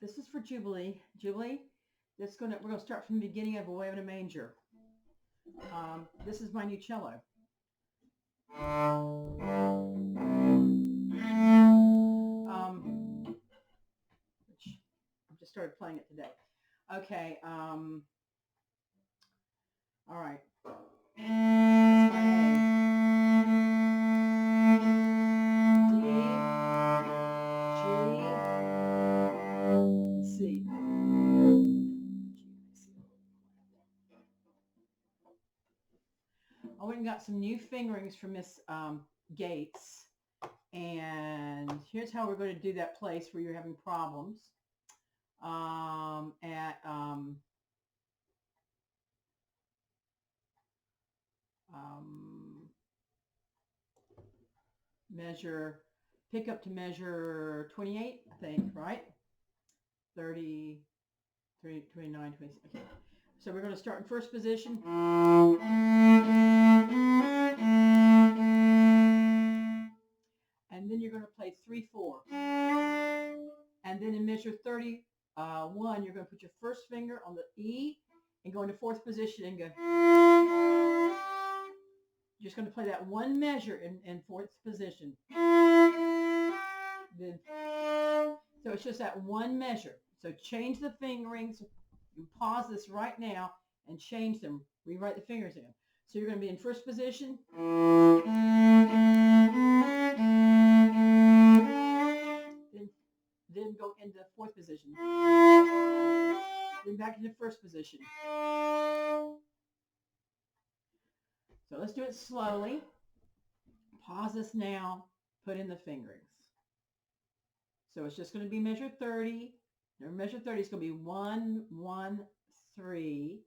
This is for Jubilee. Jubilee, we're gonna start from the beginning of A Way in a Manger. This is my new cello. Which I just started playing it today. Okay. All right. That's my A. D, G, C. I went and got some new fingerings from Miss Gates, and here's how we're going to do that place where you're having problems. Pick up to measure 28, I think, right? 30, 29, 26. Okay. So we're going to start in first position. And then you're going to play 3-4. And then in measure 31, you're going to put your first finger on the E and go into fourth position and go. You're just going to play that one measure in fourth position. Then, so it's just that one measure. So change the fingerings. You pause this right now and change them. Rewrite the fingers in. So you're going to be in first position. Then go into fourth position. Then back into first position. So let's do it slowly. Pause this now. Put in the fingerings. So it's just going to be measure 30. Now measure 30 is going to be 1, 1, 3.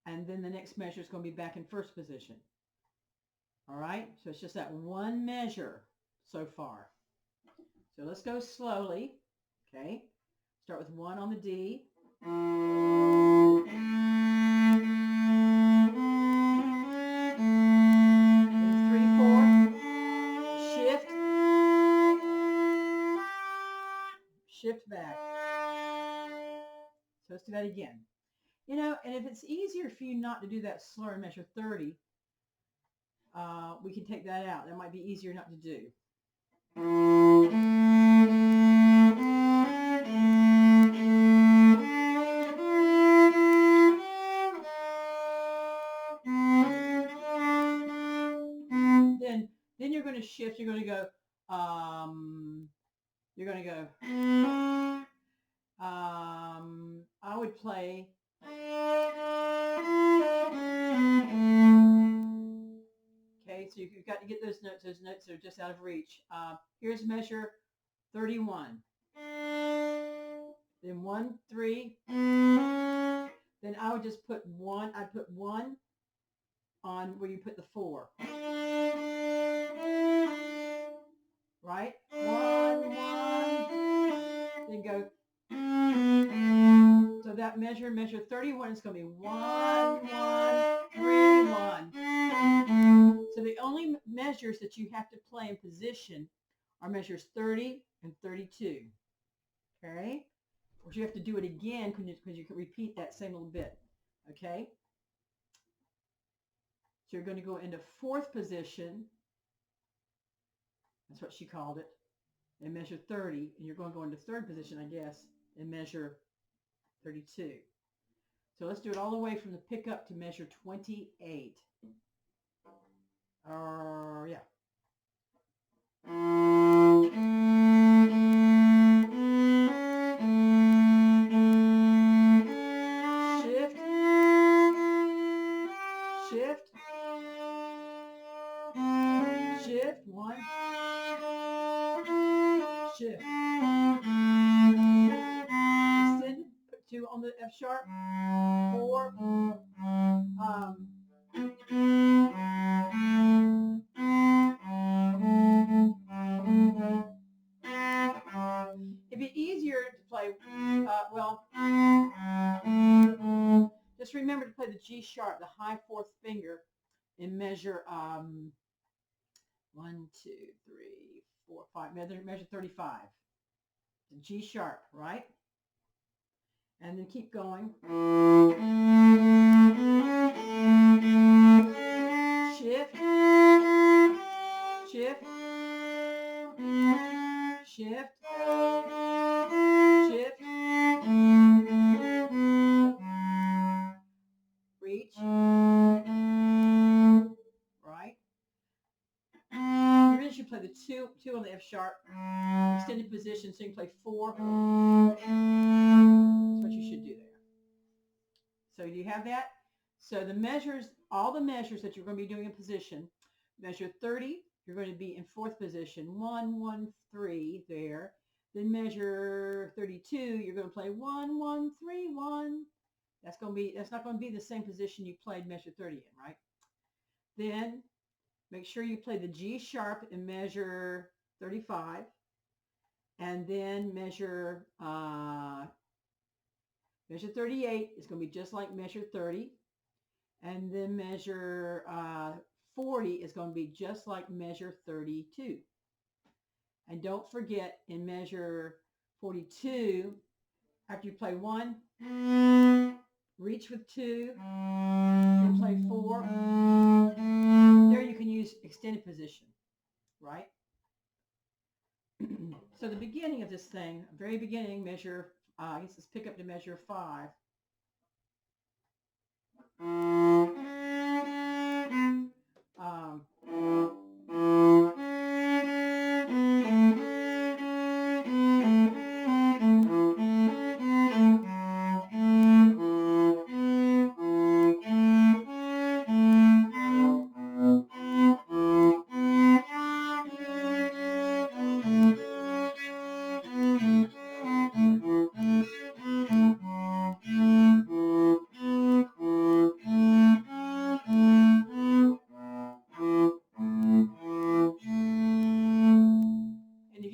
And then the next measure is going to be back in first position. All right? So it's just that one measure so far. So let's go slowly. Okay? Start with 1 on the D. Shift back. So let's do that again. You know, and if it's easier for you not to do that slower in measure 30, we can take that out. That might be easier not to do. Then you're going to shift. You're going to go. I would play. Okay, so you've got to get those notes. Those notes are just out of reach. Here's measure 31. Then 1, 3. Then I would just put 1. I'd put 1 on where you put the 4. Right? 1, 1. Then go. So that measure 31 is going to be 1, 1, 3, 1. So the only measures that you have to play in position are measures 30 and 32. Okay? Or you have to do it again because you can repeat that same little bit. Okay? So you're going to go into fourth position. That's what she called it. And measure 30. And you're going to go into third position, I guess, and measure 32. So let's do it all the way from the pickup to measure 28. Yeah. Shift. Shift. Shift. 1. Shift. Extend. Put 2 on the F sharp. 4. It'd be easier to play, just remember to play the G sharp, the high fourth finger, in measure 1, 2, 3, 4, 5, measure 35. G sharp, right? And then keep going. Shift, shift, shift, shift, reach, right? You really should play the two on the F sharp, extended position, so you can play 4. That's what you should do there. So do you have that? So the measures, all the measures that you're going to be doing in position, measure 30, you're going to be in 4th position, 1, 1, 3 there. Then measure 32, you're going to play 1, 1, 3, 1. That's not going to be the same position you played measure 30 in, right? Then make sure you play the G sharp in measure 35, and then measure 38 is going to be just like measure 30, and then measure 40 is going to be just like measure 32. And don't forget, in measure 42, after you play 1, reach with 2, then play 4. There you can use extended position, right? So the beginning of this thing, very beginning, measure, I guess let's pick up to measure 5.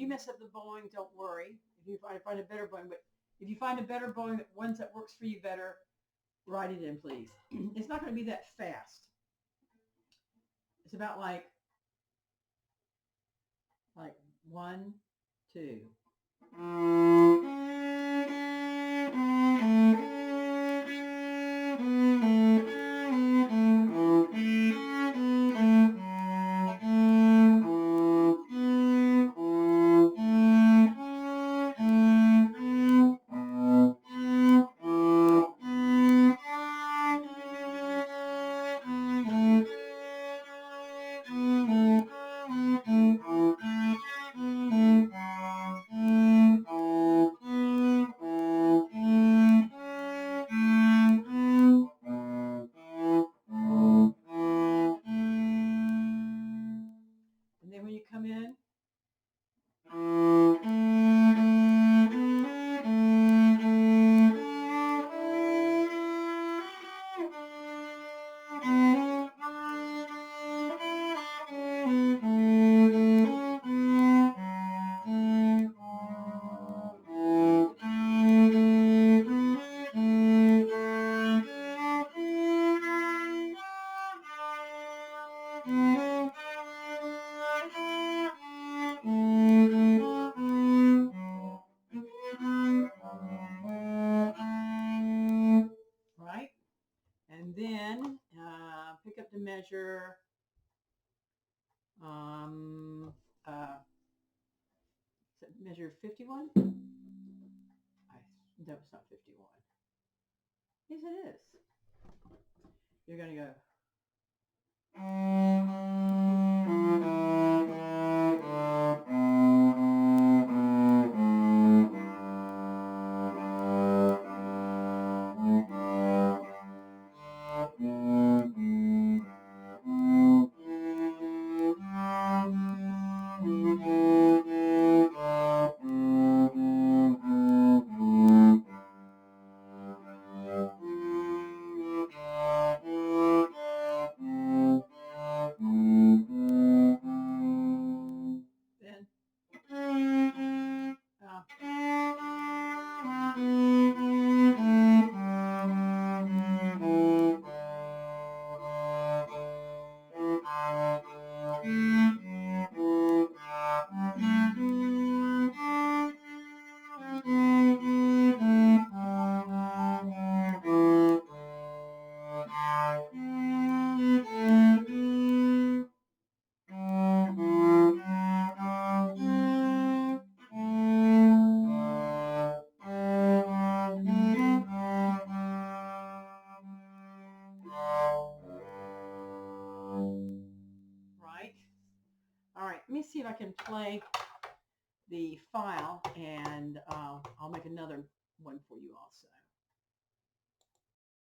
Mess up the bowing, don't worry. If you find a better bowing, but if you find a better bowing, ones that works for you better, write it in, please. It's not going to be that fast. It's about like 1, 2. Come in. Right? And then pick up the measure measure 51? No, it's not 51. Yes, it is. You're going to go. All right, let me see if I can play the file, and I'll make another one for you also.